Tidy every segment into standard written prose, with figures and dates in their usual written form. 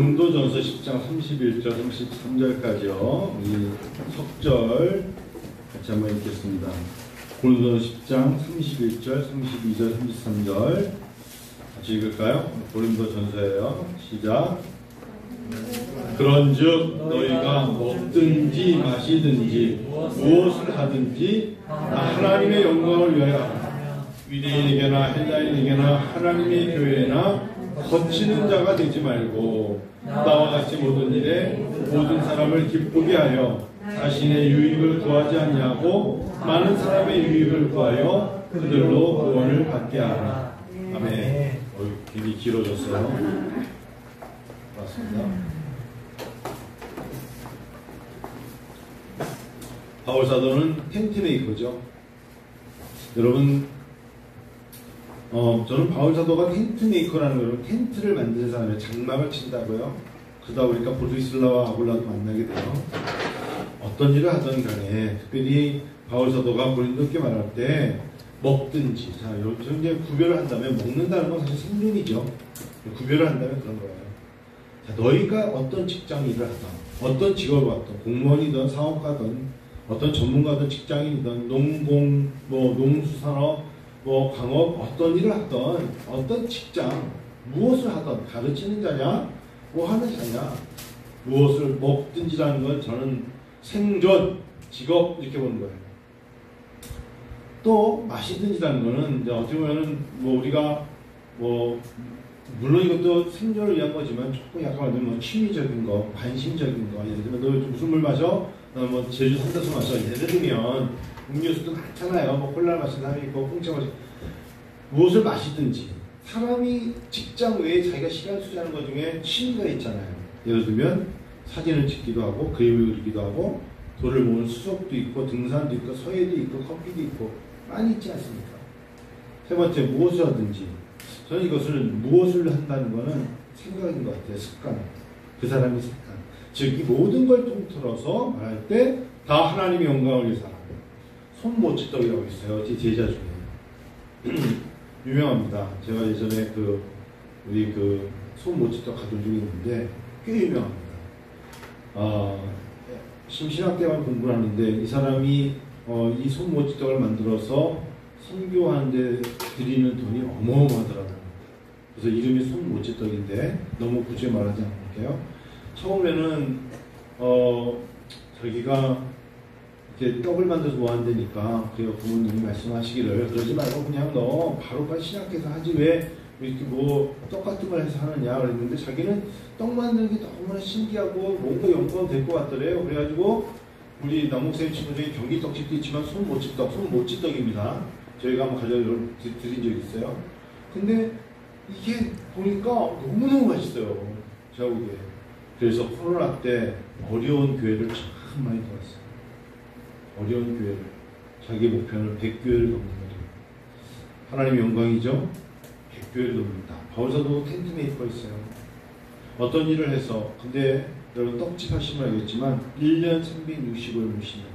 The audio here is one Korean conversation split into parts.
고린도전서 10장 31절 33절까지요. 우리 석절 같이 한번 읽겠습니다. 고린도전서 10장 31절 32절 33절 같이 읽을까요? 고린도전서예요. 시작. 그런즉 너희가 먹든지 마시든지 무엇을 하든지 하나님의 영광을 위하여 유대인에게나 헬라인에게나 하나님의 교회나 거치는 자가 되지 말고 나와 같이 모든 일에 모든 사람을 기쁘게 하여 자신의 유익을 구하지 않냐고 많은 사람의 유익을 구하여 그들로 구원을 받게 하라. 아멘. 굉장히 길어졌어요. 맞습니다. 바울 사도는 텐트메이커죠. 여러분, 저는 바울 사도가 텐트메이커라는 걸, 텐트를 만드는 사람이에요. 장막을 친다고요. 그러다 보니까 브리슬라와 아굴라도 만나게 돼요. 어떤 일을 하든 간에, 특별히 바울 사도가 고린도께 말할 때 먹든지, 자, 여기서 이제 구별을 한다면, 먹는다는 건 사실 생존이죠. 구별을 한다면 그런 거예요. 자, 너희가 어떤 직장 일을 하든, 어떤 직업을 하든, 공무원이든 사업가든, 어떤 전문가든 직장인이든, 농공, 농수산업, 강업, 어떤 일을 하든, 어떤 직장, 무엇을 하든, 가르치는 자냐, 뭐 하는 자냐, 무엇을 먹든지라는 건 저는 생존, 직업, 이렇게 보는 거예요. 또, 마시든지라는 거는, 이제 어떻게 보면은, 우리가, 물론 이것도 생존을 위한 거지만, 조금 약간 말하면 취미적인 거, 관심적인 거, 예를 들면, 너 무슨 물 마셔? 제주 산다수 마셔. 예를 들면, 음료수도 많잖아요. 콜라 마시는 사람이 있고, 공짜 마시는. 무엇을 마시든지, 사람이 직장 외에 자기가 시간 투자하는 것 중에 취미가 있잖아요. 예를 들면, 사진을 찍기도 하고, 그림을 그리기도 하고, 돌을 모으는 수석도 있고, 등산도 있고, 서예도 있고, 커피도 있고, 많이 있지 않습니까? 세 번째, 무엇을 하든지. 저는 이것을 무엇을 한다는 것은 생각인 것 같아요. 습관. 그 사람의 습관. 즉, 이 모든 걸 통틀어서 말할 때 다 하나님의 영광을 위해서 하라. 손모치떡이라고 있어요. 제 제자 중에. 유명합니다. 제가 예전에 우리 손모치떡 가져온 적이 있는데 꽤 유명합니다. 신학 때만 공부를 하는데 이 사람이 이 손모치떡을 만들어서 선교하는데 드리는 돈이 어마어마하더라고요. 그래서 이름이 손모치떡인데 너무 굳이 말하지 않을게요. 처음에는 자기가 이렇게 떡을 만들어서 뭐 한다니까 그래요. 부모님이 말씀하시기를 그러지 말고 그냥 너 바로바로 신학해서 하지 왜 이렇게 떡 같은 걸 해서 하느냐 그랬는데 자기는 떡 만드는 게 너무나 신기하고 뭔가 연구가 될 것 같더래요. 그래가지고 우리 남목사님 친구 중에 경기떡집도 있지만 손모찌떡입니다. 저희가 한번 가져드린 적이 있어요. 근데 이게 보니까 너무너무 맛있어요. 제가 보기에. 그래서 코로나 때 어려운 교회를 참 많이 도왔어요. 어려운 교회를. 자기 목표는 100교회를 돕는 거죠. 하나님의 영광이죠. 100교회를 돕는다. 바울사도 텐트메이커 있어요. 어떤 일을 해서 근데 여러분 떡집 하시면 알겠지만 1년 365일 쉬는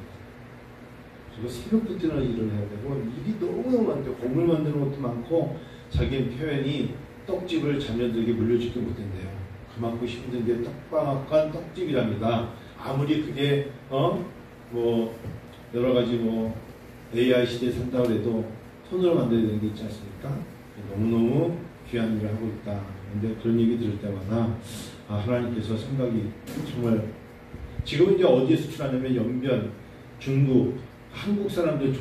그리고 새벽부터 일을 해야 되고 일이 너무너무 많대요. 건물 만드는 것도 많고 자기는 표현이 떡집을 자녀들에게 물려주지 못한대요. 그만큼 힘든 게 떡방앗간 떡집이랍니다. 아무리 그게 여러 가지 AI 시대에 산다고 해도 손으로 만들어야 되는 게 있지 않습니까? 너무너무 귀한 일을 하고 있다. 근데 그런 얘기 들을 때마다 하나님께서 생각이 정말 지금 이제 어디에 수출하냐면 연변, 중국, 한국 사람들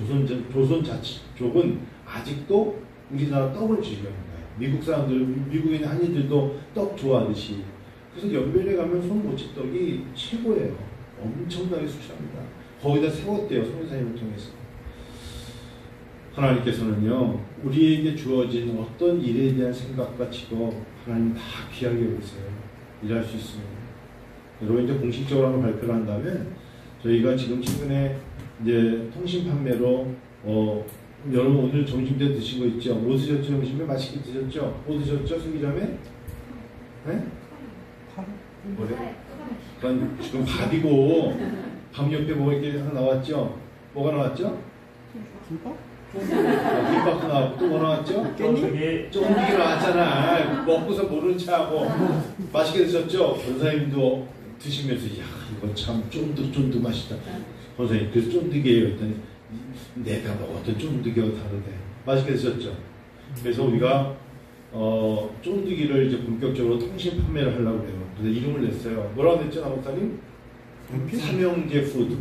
조선자치족은 아직도 우리나라 떡을 즐겨하는 거예요. 미국 사람들, 미국에 있는 한인들도 떡 좋아하듯이. 그래서 연변에 가면 손모찌떡이 최고예요. 엄청나게 수출합니다. 거기다 세웠대요. 선교사님을 통해서. 하나님께서는요, 우리에게 주어진 어떤 일에 대한 생각과 직업, 하나님 다 귀하게 여기세요. 일할 수 있습니다. 여러분, 이제 공식적으로 한번 발표를 한다면, 저희가 지금 최근에 이제 통신 판매로, 여러분 오늘 점심 때 드신 거 있죠? 뭐 드셨죠? 점심에 맛있게 드셨죠? 뭐 드셨죠? 수기자매? 네? 뭐래? 그건 지금 밥이고, 밥 옆에 뭐 이렇게 하나 나왔죠? 뭐가 나왔죠? 김밥? 김밥도 나왔고 또 뭐 나왔죠? 쫀득이 나왔잖아. 먹고서 모른 체하고 맛있게 드셨죠? 권사님도 드시면서 야 이거 참 쫀득쫀득 맛있다. 권사님 그래서 쫀득이에요 했더니 내가 먹었던 쫀득이하고 다르대. 맛있게 드셨죠? 그래서 우리가 쫀득이를 이제 본격적으로 통신 판매를 하려고 그래요. 그래서 이름을 냈어요. 뭐라고 냈죠, 남목사님? 삼형제 푸드.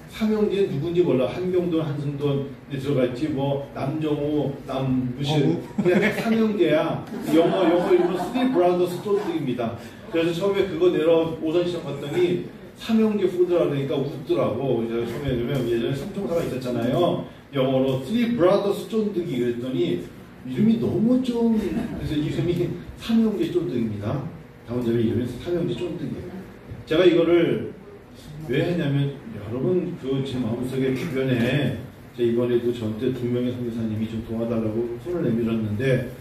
삼형제 누군지 몰라. 한경돈, 한승돈에 들어갔지. 뭐 남정우, 남무실 그냥 삼형제야. 영어 이름은 쓰리 브라더스 쫀득입니다. 그래서 처음에 그거 내러 오선시장 갔더니 삼형제 푸드라 그러니까 웃더라고. 처음에 그러면 예전에 삼총사가 있었잖아요. 영어로 쓰리 브라더스 쫀득이 그랬더니 이름이 너무 좀 그래서 이름이 삼형제 쫀득입니다. 당원자의 이름이 삼형제 쫀득이에요. 제가 이거를 왜 했냐면 여러분 그 제 마음속에 주변에 이번에도 저한테 2명의 선교사님이 좀 도와달라고 손을 내밀었는데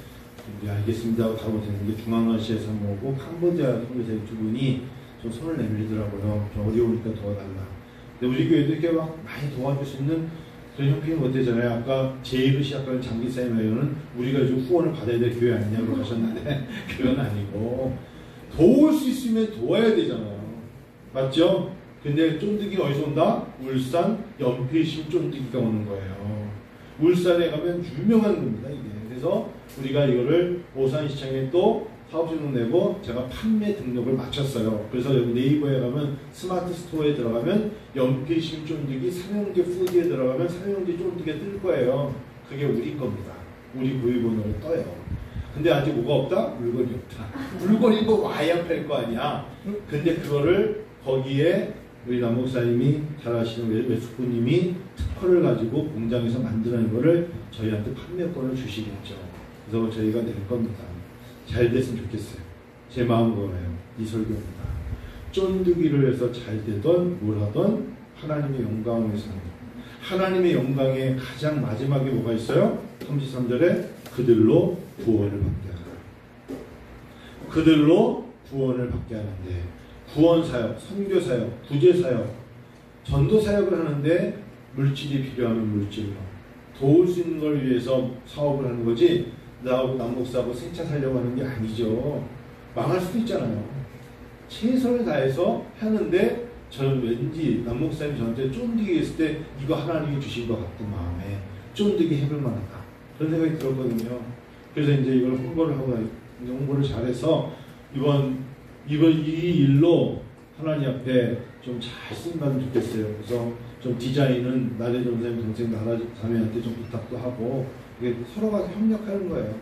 네, 알겠습니다 하고 다고 되는 게 중앙아시아에서 오고 캄보디아 선교사님 2분이 좀 손을 내밀더라고요. 좀 어려우니까 도와달라. 근데 우리 교회도 이렇게 막 많이 도와줄 수 있는 그런 형편이 못 되잖아요. 아까 제1을 시작하는 장기사님에는 우리가 좀 후원을 받아야 될 교회 아니냐고 하셨는데 그건 아니고 도울 수 있으면 도와야 되잖아요. 맞죠? 근데 쫀득이가 어디서 온다? 울산 연필심 쫀득이가 오는 거예요. 울산에 가면 유명한 겁니다. 이게. 그래서 우리가 이거를 오산시청에 또 사업주는 내고 제가 판매 등록을 마쳤어요. 그래서 여기 네이버에 가면 스마트 스토어에 들어가면 연필심 쫀득이 삼형제 푸드에 들어가면 삼형제 쫀득이가 뜰 거예요. 그게 우리 겁니다. 우리 구입번호로 떠요. 근데 아직 뭐가 없다? 물건이 없다. 물건이 뭐 와야 팔 거 아니야. 근데 그거를 거기에 우리 남목사님이 잘 아시는 외숙부님이 특허를 가지고 공장에서 만드는 거를 저희한테 판매권을 주시겠죠. 그래서 저희가 낼 겁니다. 잘 됐으면 좋겠어요. 제 마음 그거예요. 이 설교입니다. 쫀득이를 해서 잘 되던 뭘 하던 하나님의 영광을 위해서 하나님의 영광의 가장 마지막에 뭐가 있어요? 33절에 그들로 구원을 받게 하라. 그들로 구원을 받게 하는데 구원사역, 선교사역, 구제사역, 전도사역을 하는데 물질이 필요하면 물질로 도울 수 있는 걸 위해서 사업을 하는 거지 나하고 남목사하고 세차 살려고 하는 게 아니죠. 망할 수도 있잖아요. 최선을 다해서 하는데 저는 왠지 남목사님이 저한테 쫀득이 했을 때 이거 하나님이 주신 것 같고 마음에 쫀득이 해볼 만하다. 그런 생각이 들었거든요. 그래서 이제 이걸 홍보를 잘해서 이번 이 일로 하나님 앞에 좀 잘 쓰임받으면 좋겠어요. 그래서 좀 디자인은 나래 전사님 동생 나라 자매한테 좀 부탁도 하고 이게 서로가 협력하는 거예요.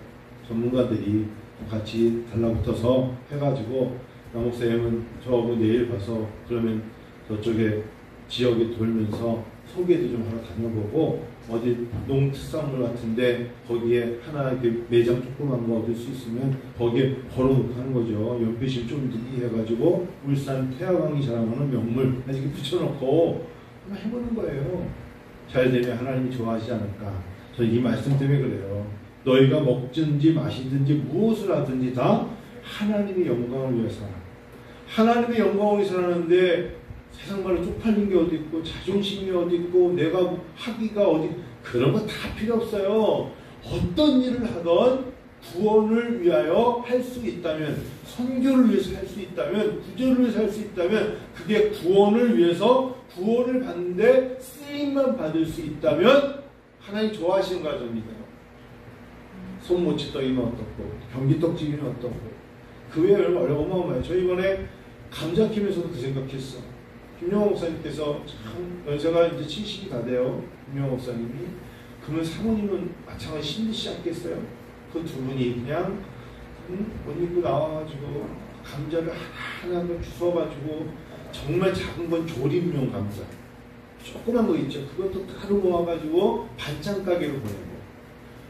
전문가들이 같이 달라붙어서 해가지고 남목사님은 저하고 내일 가서 그러면 저쪽에 지역에 돌면서 소개도 좀 하러 다녀보고 어디 농특산물 같은데 거기에 하나 이렇게 매장 조그만 거 얻을 수 있으면 거기에 걸어놓고 하는 거죠. 연필심 쫀득이 해가지고 울산 태화강이 자랑하는 명물 이렇게 붙여놓고 한번 해보는 거예요. 잘 되면 하나님이 좋아하시지 않을까. 저 이 말씀 때문에 그래요. 너희가 먹든지 마시든지 무엇을 하든지 다 하나님의 영광을 위해서 하나님의 영광을 위해서 하는데 세상 말로 쪽팔린 게 어디 있고 자존심이 어디 있고 내가 하기가 어디 그런 거 다 필요 없어요. 어떤 일을 하던 구원을 위하여 할 수 있다면 선교를 위해서 할 수 있다면 구제를 위해서 할 수 있다면 그게 구원을 위해서 구원을 받는데 쓰임만 받을 수 있다면 하나님 좋아하시는 과정입니다. 손모치 떡이면 어떻고 경기떡집이면 어떻고 그 외에 어마어마해요. 저 이번에 감자 키면서도 그 생각했어. 김영호 목사님께서 참 제가 이제 70이 다 돼요. 김영호 목사님이 그러면 사모님은 마찬가지 힘드시지 않겠어요? 그 두 분이 그냥 옷 입고 나와가지고 감자를 하나하나 주워가지고 정말 작은 건 조림용 감자 조그만 거 있죠. 그것도 따로 모아가지고 반찬 가게로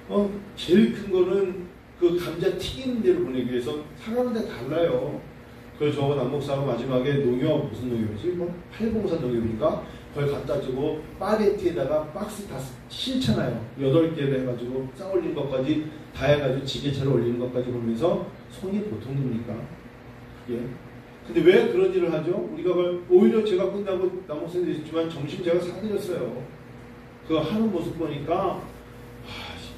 보내고 제일 큰 거는 그 감자 튀기는 데로 보내기 위해서 사가는 데 달라요. 그래서 저거 남목사하고 마지막에 농협 무슨 농협이지? 뭐 팔공산 농협이니까 거기 갖다 주고 파게티에다가 박스 다 실잖아요. 8개를 해가지고 싸 올린 것까지 다 해가지고 지게차로 올리는 것까지 보면서 손이 보통 됩니까? 예. 근데 왜 그런 일을 하죠? 우리가 오히려 제가 끝나고 남목사님도 있지만 점심 제가 사드렸어요. 그거 하는 모습 보니까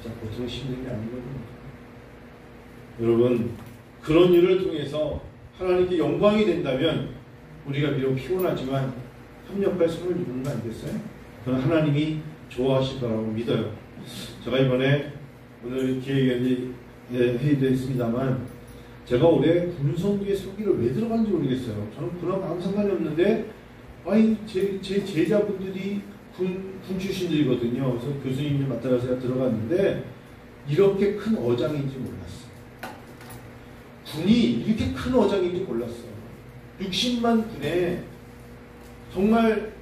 진짜 보통 힘든 게 아니거든요. 여러분, 그런 일을 통해서 하나님께 영광이 된다면 우리가 비록 피곤하지만 협력할 손을 이루는 거 아니겠어요? 그건 하나님이 좋아하실 거라고 믿어요. 제가 이번에 오늘 기획위원회 회의도 했습니다만 제가 올해 군성교회 설교를 왜 들어간지 모르겠어요. 저는 그런 아무 상관이 없는데 아니 제 제자분들이 군 출신들이거든요. 그래서 교수님을 맡아서 제가 들어갔는데 이렇게 큰 어장인지 몰랐어요. 군이 이렇게 큰 어장인지 몰랐어요. 60만 군에 정말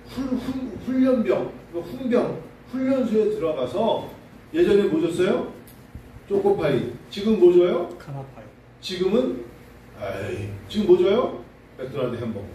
훈련병, 훈병, 훈련소에 들어가서 예전에 뭐 줬어요? 초코파이. 지금 뭐 줘요? 카나파이. 지금은 지금 뭐 줘요? 맥도날드 햄버거.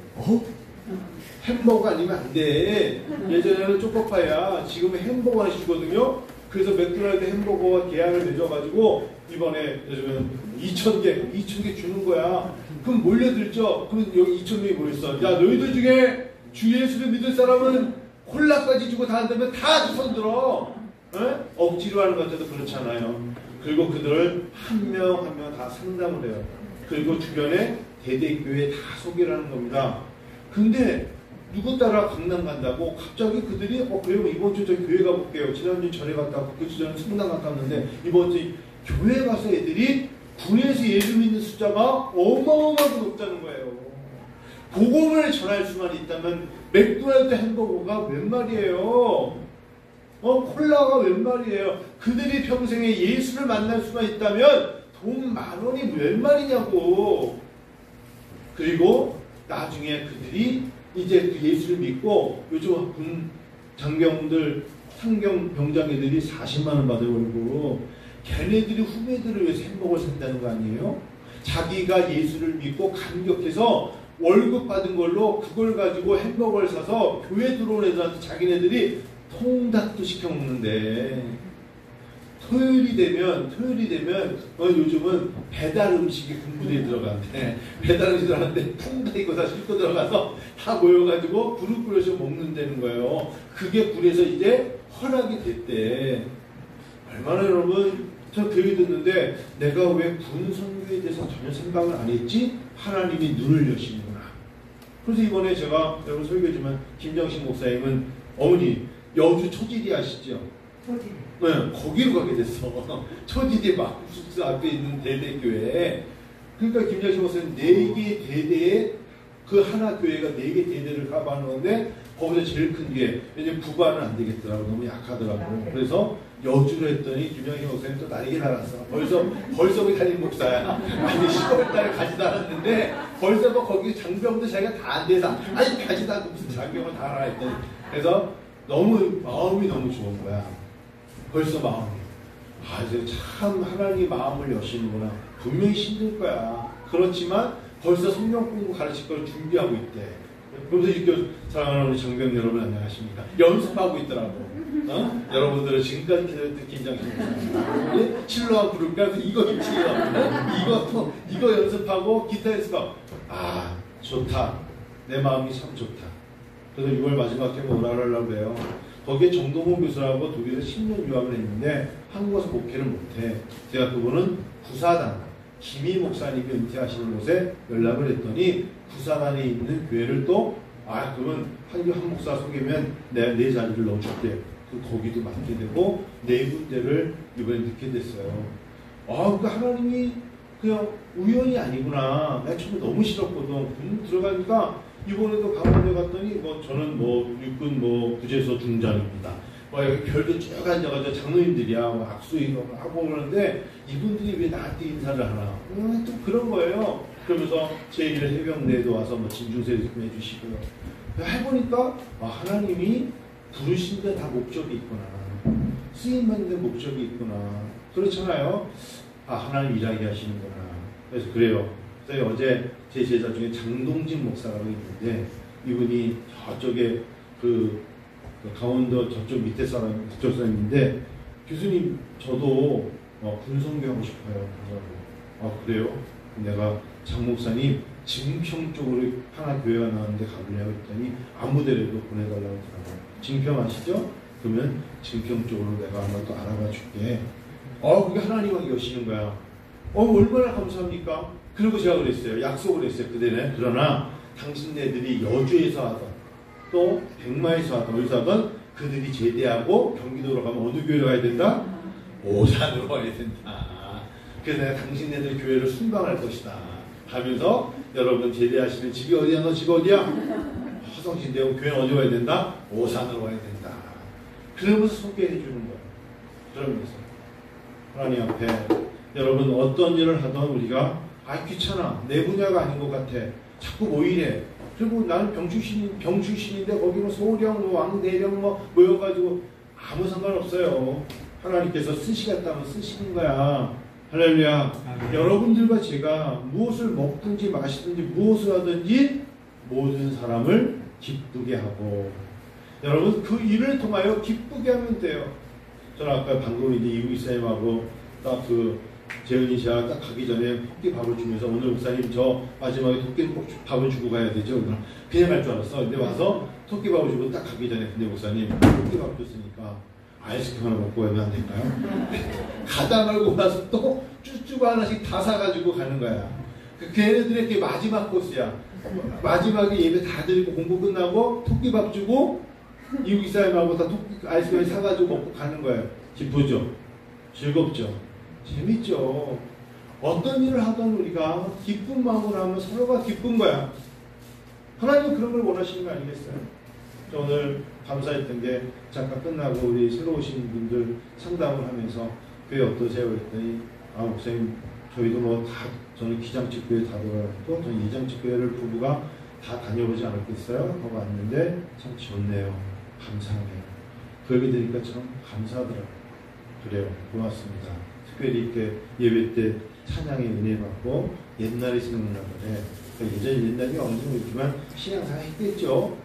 햄버거 아니면 안 돼. 예전에는 초코파이야. 지금은 햄버거 하나 주거든요. 그래서 맥도날드 햄버거와 계약을 맺어가지고 이번에 요즘은 2,000개 주는 거야. 그럼 몰려들죠? 그럼 여기 2,000명이 모였어. 야, 너희들 중에 주 예수를 믿을 사람은 콜라까지 주고 다 한다면 다 손 들어. 억지로 하는 것 같아도 그렇잖아요. 그리고 그들을 한 명 한 명 다 상담을 해요. 그리고 주변에 대대교회 다 소개를 하는 겁니다. 근데 누구 따라 강남 간다고 갑자기 그들이 그래요 이번 주 저 교회 가볼게요. 지난주 절에 갔다 왔고 그 주전에 성당 갔다 왔는데 이번 주 교회 가서 애들이 군에서 예수 믿는 숫자가 어마어마하게 높다는 거예요. 복음을 전할 수만 있다면 맥도날드 햄버거가 웬 말이에요. 콜라가 웬 말이에요. 그들이 평생에 예수를 만날 수만 있다면 돈 10,000원이 웬 말이냐고. 그리고 나중에 그들이 이제 그 예수를 믿고 요즘 군 장병들 상경 병장애들이 40만 원 받아버리고 걔네들이 후배들을 위해서 햄버거를 산다는 거 아니에요? 자기가 예수를 믿고 감격해서 월급 받은 걸로 그걸 가지고 햄버거를 사서 교회 들어온 애들한테 자기네들이 통닭도 시켜 먹는데 토요일이 되면 요즘은 배달 음식이 군부대에 들어가는데 배달 음식 들어가는데 통닭 이거 다 싣고 들어가서 다 모여가지고 그룹 꾸려서 먹는다는 거예요. 그게 군에서 이제 허락이 됐대. 얼마나 여러분 저 교회 듣는데 내가 왜 군 선교에 대해서 전혀 생각을 안 했지? 하나님이 눈을 여시는구나. 그래서 이번에 제가 여러분 설교지만 김정식 목사님은 어머니 여주 초지리 아시죠? 초지리. 네, 거기로 가게 됐어. 초지리 막국수 앞에 있는 대대교회. 그러니까 김정식 목사님 4개 대대에 그 하나 교회가 4개 대대를 가봐하는 건데 거기서 제일 큰 게 왜냐면 부관은 안 되겠더라고. 너무 약하더라고. 그래서 여주로 했더니 김영희 목사님 또 날개 달았어. 벌써 그 담임 목사야. 아니 10월 달에 가지도 않았는데 벌써 뭐 거기 장병도 자기가 다 안 돼서 아니 가지도 않고 무슨 장병을 다 알아 했더니 그래서 마음이 너무 좋은 거야. 벌써 마음이. 이제 참 하나님 마음을 여시는구나. 분명히 힘들 거야. 그렇지만 벌써 성경 공부 가르칠 걸 준비하고 있대. 그러면서 이렇게 사랑하는 우리 장병 여러분 안녕하십니까? 연습하고 있더라고. 여러분들은 지금까지 기다렸던 김장식 실로와 부를까? 이거 이거 연습하고 기타 연습하고 좋다. 내 마음이 참 좋다. 그래서 6월 마지막 해 오라 하려고 해요. 거기에 정동훈 교수라고 독일에서 10년 유학을 했는데 한국에서 목회를 못해. 제가 그분은 구사단 김희 목사님이 은퇴하시는 곳에 연락을 했더니 구사단에 있는 교회를 또 그러면 한 목사 소개면 내가 내 자리를 넣어줄게. 거기도 맡게 되고 4군데를 이번에 넣게 됐어요. 그러니까 하나님이 그냥 우연이 아니구나. 내가 처음에 너무 싫었거든. 군 들어가니까 이번에도 강원에 갔더니 저는 육군 부제소 중장입니다. 여기 별도 쭉 앉아가지고 장로님들이야 악수하고 하고 그러는데 이분들이 왜 나한테 인사를 하나? 또 그런 거예요. 그러면서 제1 해병대에도 와서 진중세도 좀 해주시고요. 해보니까 하나님이 부르신 데 다 목적이 있구나. 쓰임받는 데 목적이 있구나. 그렇잖아요. 하나님 일하게 하시는구나. 그래서 그래요. 그래서 어제 제 제자 중에 장동진 목사라고 있는데 이분이 저쪽에 그 강원도 저쪽 밑에 그쪽 사람인데 교수님 저도 군성교 하고 싶어요. 그래요? 내가 장 목사님 증평 쪽으로 하나 교회가 나왔는데 가보려고 했더니 아무데라도 보내달라고 하더라고요. 증평 아시죠? 그러면 증평 쪽으로 내가 한번 또 알아봐 줄게. 그게 하나님하고 여시는 거야. 얼마나 감사합니까? 그리고 제가 그랬어요. 약속을 했어요. 그대는. 그러나 당신네들이 여주에서 하던 또 백마에서 하던 어디서 하던 그들이 제대하고 경기도로 가면 어느 교회로 가야 된다? 오산으로 가야 된다. 그래서 내가 당신네들 교회를 순방할 것이다 하면서 여러분 제대하시면 집이 어디야? 너 집 어디야? 화성시인데요. 교회는 어디 가야 된다? 오산으로 가야 된다. 그러면서 소개해 주는 거예요. 그러면서 하나님 앞에 여러분 어떤 일을 하던 우리가 귀찮아. 내 분야가 아닌 것 같아. 자꾸 뭐 이래. 그리고 나는 병출신인데 거기 뭐 소령, 왕대령 모여가지고 아무 상관없어요. 하나님께서 쓰시겠다면 쓰시는 거야. 할렐루야. 여러분들과 제가 무엇을 먹든지 마시든지 무엇을 하든지 모든 사람을 기쁘게 하고 여러분 그 일을 통하여 기쁘게 하면 돼요. 저는 아까 방금 이제 이국 이사님하고 딱 재은이 씨가 딱 가기 전에 토끼 밥을 주면서 오늘 목사님 저 마지막에 토끼는 꼭 밥을 주고 가야 되죠. 그냥 갈 줄 알았어. 근데 와서 토끼 밥을 주고 딱 가기 전에 근데 목사님 토끼 밥 줬으니까 아이스크림 하나 먹고 가면 안 될까요? 가다 말고 나서 또 쭈쭈 하나씩 다 사가지고 가는 거야. 걔네들의 마지막 코스야. 마지막에 예배 다 드리고 공부 끝나고 토끼 밥 주고 이국 이사님하고 다 토끼 아이스크림 사가지고 먹고 가는 거예요. 기쁘죠? 즐겁죠? 재밌죠. 어떤 일을 하던 우리가 기쁜 마음으로 하면 서로가 기쁜 거야. 하나님은 그런 걸 원하시는 거 아니겠어요? 오늘 감사했던 게 잠깐 끝나고 우리 새로 오신 분들 상담을 하면서 교회 어떠세요? 그랬더니 목사님 저희도 저는 기장집 교회 다 돌아갔고 저는 이장집 교회를 부부가 다 다녀보지 않았겠어요? 하고 왔는데 참 좋네요. 감사하네요. 그 얘기 들으니까 참 감사하더라고요. 그래요. 고맙습니다. 특별히 이렇게 예배 때 찬양의 은혜 받고 옛날이 생각나거든요. 옛날이 어느 정도 있지만 신앙생활 했겠죠.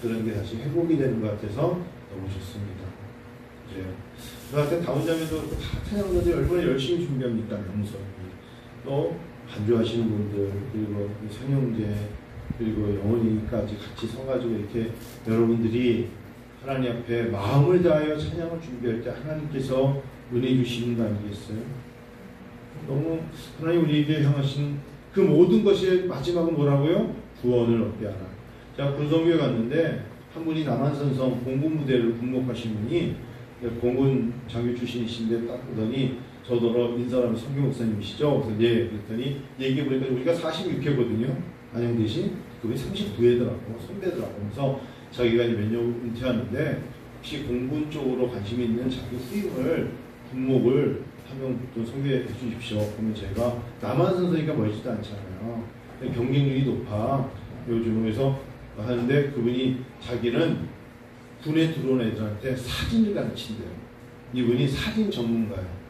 그런 게 다시 회복이 되는 것 같아서 너무 좋습니다. 그래요. 그 같은 다운자매도 다 찬양자들이 얼마나 열심히 준비합니까? 명서. 또 반주하시는 분들 그리고 성형제 그리고 영혼이까지 같이 서가지고 이렇게 여러분들이 하나님 앞에 마음을 다하여 찬양을 준비할 때 하나님께서 은혜 주시는 거 아니겠어요? 너무 하나님 우리에게 향하신 그 모든 것의 마지막은 뭐라고요? 구원을 얻게 하라. 제가 군성교회 갔는데 한 분이 남한산성 공군 무대를 군목하신 분이 공군 장교 출신이신데 딱 보더니 저더러 인사하는 성교 목사님이시죠? 그래서 예, 그랬더니 얘기해보니까 우리가 46회거든요. 안영대신 그분이 39회더라고 선배더라고. 그래서 자기가 이제 몇 년 은퇴하는데 혹시 공군 쪽으로 관심이 있는 자기 후임을 군목을 한 명 좀 소개해 주십시오. 그러면 제가 남한산성이니까 멀지도 않잖아요. 경쟁률이 높아 요즘에서 하는데 그분이 자기는 군에 들어온 애들한테 사진을 가르친대요. 이분이 사진 전문가예요.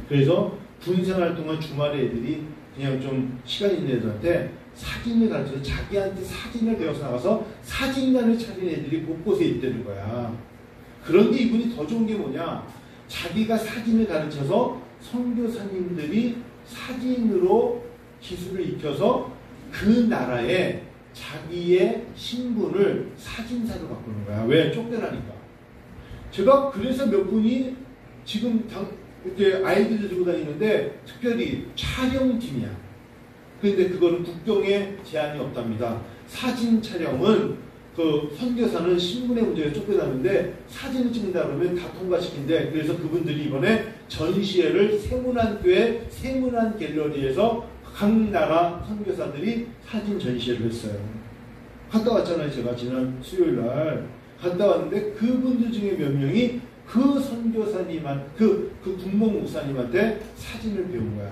그래서 군 생활 동안 주말에 애들이 그냥 좀 시간 있는 애들한테 사진을 가르쳐서 자기한테 사진을 배워서 나가서 사진관을 차린 애들이 곳곳에 있다는 거야. 그런데 이분이 더 좋은 게 뭐냐? 자기가 사진을 가르쳐서 선교사님들이 사진으로 기술을 익혀서 그 나라에 자기의 신분을 사진사로 바꾸는 거야. 왜? 쫓겨나니까. 제가 그래서 몇 분이 지금 이렇게 아이들을 들고 다니는데 특별히 촬영팀이야. 그런데 그거는 국경에 제한이 없답니다. 사진 촬영은 그 선교사는 신분의 문제에 쫓겨나는데 사진을 찍는다 그러면 다 통과시킨대. 그래서 그분들이 이번에 전시회를 세문안교회 세문안 갤러리에서 각 나라 선교사들이 사진 전시회를 했어요. 갔다 왔잖아요. 제가 지난 수요일날 갔다 왔는데 그분들 중에 몇 명이 그 선교사님한 그 군목 목사님한테 사진을 배운 거야.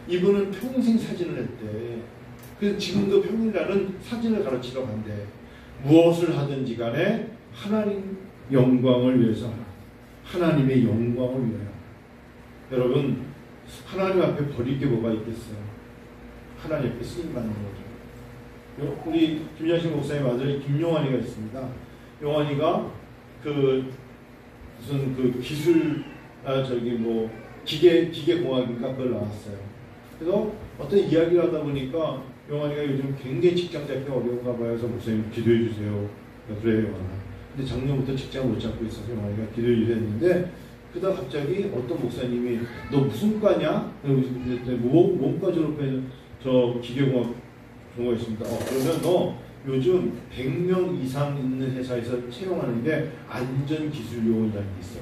이분은 평생 사진을 했대. 그래서 지금도 평일날은 사진을 가르치러 간대. 무엇을 하든지 간에 하나님 영광을 위해서 하나님의 영광을 위하여. 여러분 하나님 앞에 버릴 게 뭐가 있겠어요? 하나님 앞에 쓰임받는 거죠. 우리 김양식 목사님 아들이 김용환이가 있습니다. 용환이가 무슨 기술 기계공학인가 그걸 나왔어요. 그래서 어떤 이야기를 하다 보니까 용환이가 요즘 굉장히 직장 잡기 어려운가 봐요. 그래서 목사님 기도해 주세요. 그래요, 용환아. 근데 작년부터 직장을 못 잡고 있어서 용환이가 기도해 주세요 했는데 그러다 갑자기 어떤 목사님이 너 무슨 과냐? 몸과 졸업한 저 기계공학 전공했습니다. 그러면 너 요즘 100명 이상 있는 회사에서 채용하는데 안전기술요원이라는 게 있어.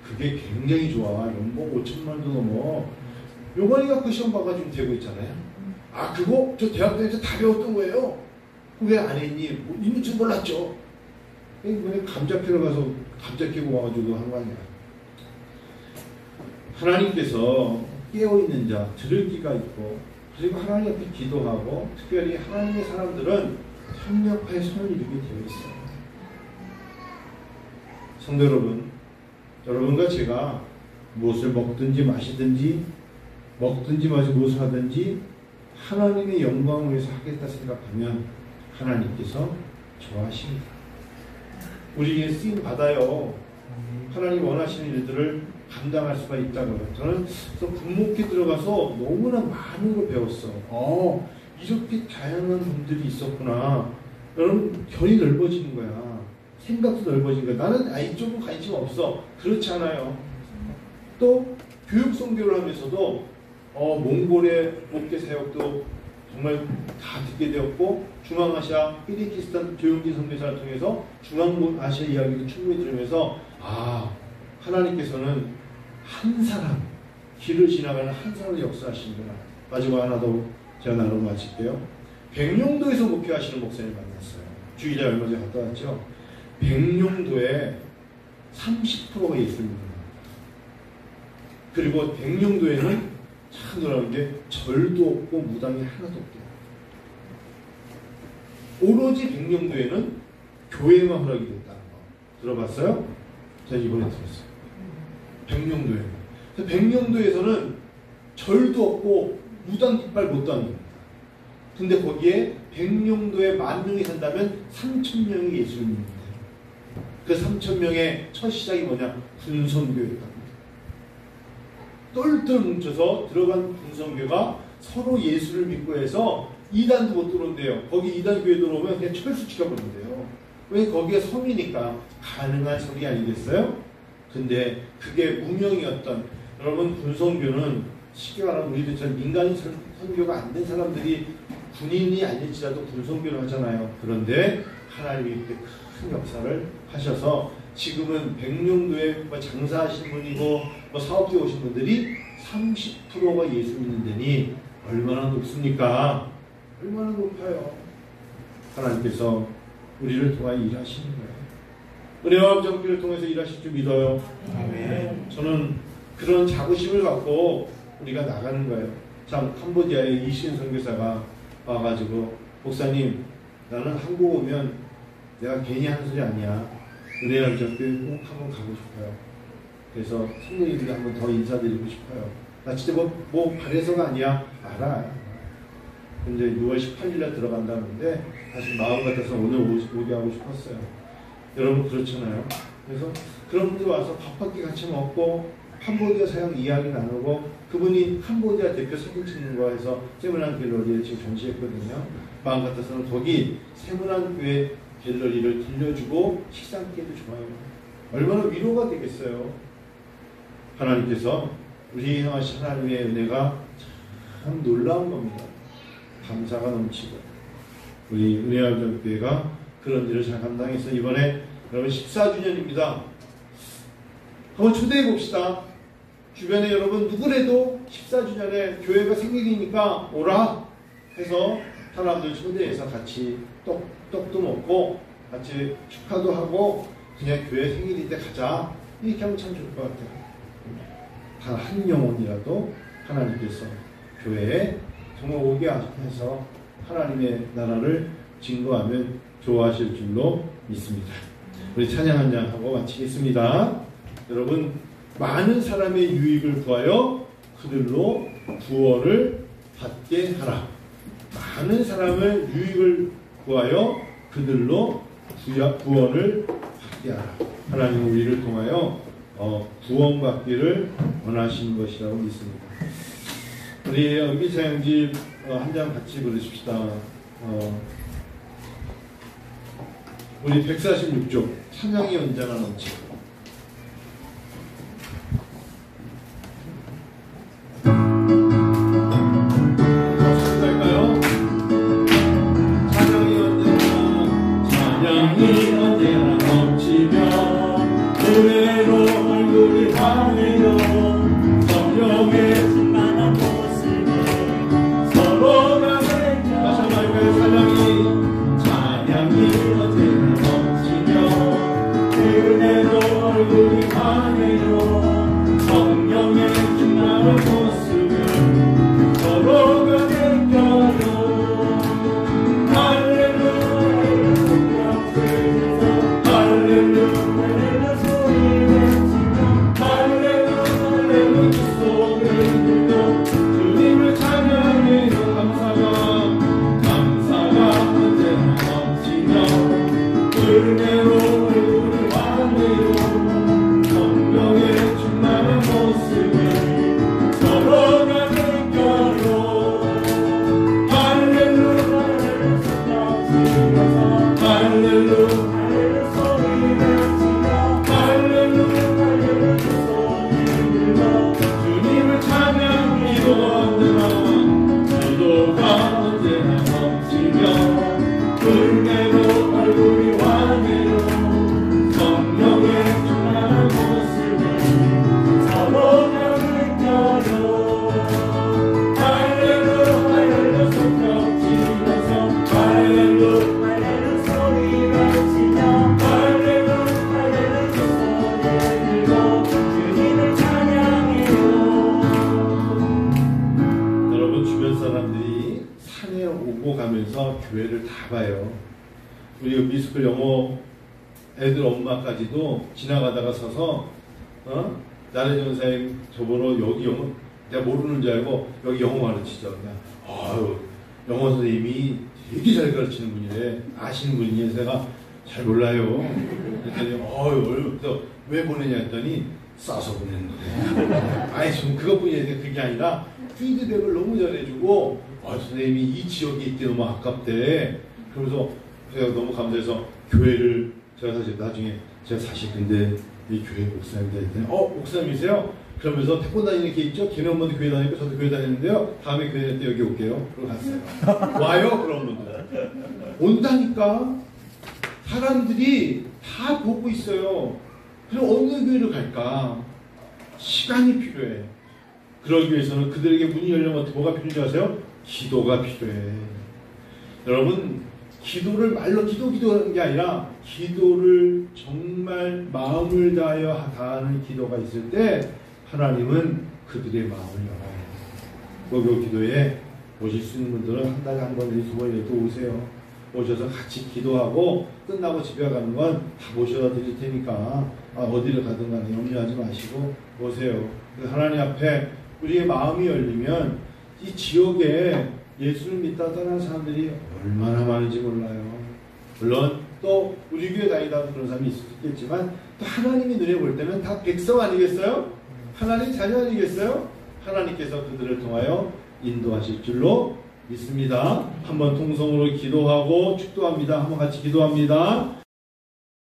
그게 굉장히 좋아. 연봉 5천만 도 넘어. 요건이가 그 시험 봐가지고 되고 있잖아요. 아, 그거 저 대학 다니면서 다 배웠던 거예요. 왜 안 했니? 뭐, 있는 줄 몰랐죠. 이번에 감자 캐러 가서 감자 캐고 와가지고 한 거 아니야. 하나님께서 깨어있는 자, 들을 귀가 있고, 그리고 하나님 앞에 기도하고, 특별히 하나님의 사람들은 협력하여 손을 이루게 되어 있어요. 성도 여러분, 여러분과 제가 무엇을 먹든지 마시든지 무엇을 하든지 하나님의 영광을 위해서 하겠다 생각하면 하나님께서 좋아하십니다. 우리에게 쓰임 받아요. 하나님 원하시는 일들을 감당할 수가 있다고요. 저는 군목회 들어가서 너무나 많은 걸 배웠어. 이렇게 다양한 분들이 있었구나. 여러분, 결이 넓어지는 거야. 생각도 넓어지는 거야. 나는 이쪽은 관심 없어. 그렇지 않아요. 또 교육 선교를 하면서도 몽골의 목회 사역도 정말 다 듣게 되었고, 중앙아시아 키르기스탄 조용기 선교사를 통해서 중앙아시아 이야기도 충분히 들으면서 하나님께서는 한 사람, 길을 지나가는 한 사람을 역사하시는구나. 마지막 하나 더 제가 나누고 마칠게요. 백령도에서 목회하시는 목사님 만났어요. 주일에 얼마 전에 갔다 왔죠. 백령도에 30%가 예수님입니다. 그리고 백령도에는 참 놀라운 게 절도 없고 무당이 하나도 없대요. 오로지 백령도에는 교회만 허락이 됐다는 거 들어봤어요? 제가 이번에 들었어요. 백령도에는. 백령도에서는 절도 없고 무당 깃발 못 당깁니다. 근데 거기에 백령도에 10,000명이 산다면 3,000명이 예수님입니다. 그 3,000명의 첫 시작이 뭐냐? 군선교였답니다. 똘똘 뭉쳐서 들어간 군선교가 서로 예수를 믿고 해서 이단도 못 들어온대요. 거기 이단 교회 들어오면 그냥 철수시켜버린대요. 왜? 거기에 섬이니까 가능한 소리 아니겠어요? 근데 그게 무명이었던, 여러분, 군선교는 쉽게 말하면 우리들처럼 민간인 선교가 안 된 사람들이 군인이 아닐지라도 군선교를 하잖아요. 그런데 하나님이 그때 큰 역사를 하셔서 지금은 백령도에 장사하신 분이고 사업주에 오신 분들이 30%가 예수 믿는 데니 얼마나 높습니까? 얼마나 높아요. 하나님께서 우리를 통하여 일하시는 거예요. 은혜와 정기를 통해서 일하실 줄 믿어요. 아멘. 저는 그런 자부심을 갖고 우리가 나가는 거예요. 참, 캄보디아의 이시은 선교사가 와가지고, 목사님, 나는 한국 오면 내가 괜히 하는 소리 아니야. 은혜와 정교회 꼭 한번 가고 싶어요. 그래서 성도님들이 한번 더 인사드리고 싶어요. 나 진짜 뭐 바래서가 아니야. 알아. 근데 6월 18일날 들어간다는데 사실 마음 같아서 오늘 오게 하고 싶었어요. 여러분 그렇잖아요. 그래서 그런 분들 와서 밥 한 끼 같이 먹고 캄보디아 사역 이야기 나누고, 그분이 캄보디아 대표 사진 찍는 거 해서 세문안 갤러리에 지금 전시했거든요. 마음 같아서는 거기 세문안 교회 갤러리를 들려주고 식사 함께 해도 좋아요. 얼마나 위로가 되겠어요. 하나님께서 우리 행하신 하나님의 은혜가 참 놀라운 겁니다. 감사가 넘치고, 우리 은혜와 교회가 그런 일을 잘 감당해서 이번에 여러분 14주년입니다. 한번 초대해 봅시다. 주변에 여러분 누구래도 14주년에 교회가 생일이니까 오라 해서 사람들 초대해서 같이 떡도 먹고 같이 축하도 하고 그냥 교회 생일인데 가자, 이렇게 하면 참 좋을 것 같아요. 단 한 영혼이라도 하나님께서 교회에 정말 오게 해서 하나님의 나라를 증거하면 좋아하실 줄로 믿습니다. 우리 찬양 한 장 하고 마치겠습니다. 여러분, 많은 사람의 유익을 구하여 그들로 구원을 받게 하라. 많은 사람의 유익을 구하여 그들로 구원을 받게 하라. 하나님은 우리를 통하여 구원받기를 원하시는 것이라고 믿습니다. 우리 은비사형집 한 장 같이 부르십시다. 우리 146쪽 찬양의 연장을 넘치고 사람들이 산에 오고 가면서 교회를 다 봐요. 우리 미스쿨 영어 애들 엄마까지도 지나가다가 서서 나래 전사님 저보러 여기 영어 내가 모르는 줄 알고 여기 영어 가르치죠. 그냥 아유 영어 선생님이 되게 잘 가르치는 분이래. 아시는 분이에요. 제가 잘 몰라요. 그랬더니 그래서 왜 보내냐 했더니 싸서 보내는 거예요. 아니 지금 그것뿐이 그게 아니라 피드백을 너무 잘해주고 선생님이 이 지역에 있기 너무 아깝대. 그러면서 제가 너무 감사해서 교회를 제가 사실 나중에 제가 사실 근데 이 교회 목사님들 했더니 목사님이세요? 그러면서 태권 다니는 게 있죠? 걔네 엄마도 교회 다니고 저도 교회 다니는데요. 다음에 교회 다닐 때 여기 올게요. 그러고 갔어요. 와요 그런 분들. 온다니까. 사람들이 다 보고 있어요. 그럼 어느 교회를 갈까? 시간이 필요해. 그러기 위해서는 그들에게 문이 열려면 뭐가 필요한지 아세요? 기도가 필요해. 여러분 기도를 말로 기도하는 게 아니라 기도를 정말 마음을 다하여 다하는 기도가 있을 때 하나님은 그들의 마음을 열어요. 목요 기도에 오실 수 있는 분들은 한 달에 한 번, 두 번이라도 오세요. 오셔서 같이 기도하고 끝나고 집에 가는 건 다 모셔다 드릴 테니까 어디를 가든 간에 염려하지 마시고 오세요. 하나님 앞에 우리의 마음이 열리면 이 지역에 예수를 믿다 떠난 사람들이 얼마나 많은지 몰라요. 물론 또 우리 교회 다니다 그런 사람이 있을 수 있겠지만 또 하나님이 눈에 볼 때는 다 백성 아니겠어요? 하나님 자녀 아니겠어요? 하나님께서 그들을 통하여 인도하실 줄로 믿습니다. 한번 통성으로 기도하고 축도합니다. 한번 같이 기도합니다.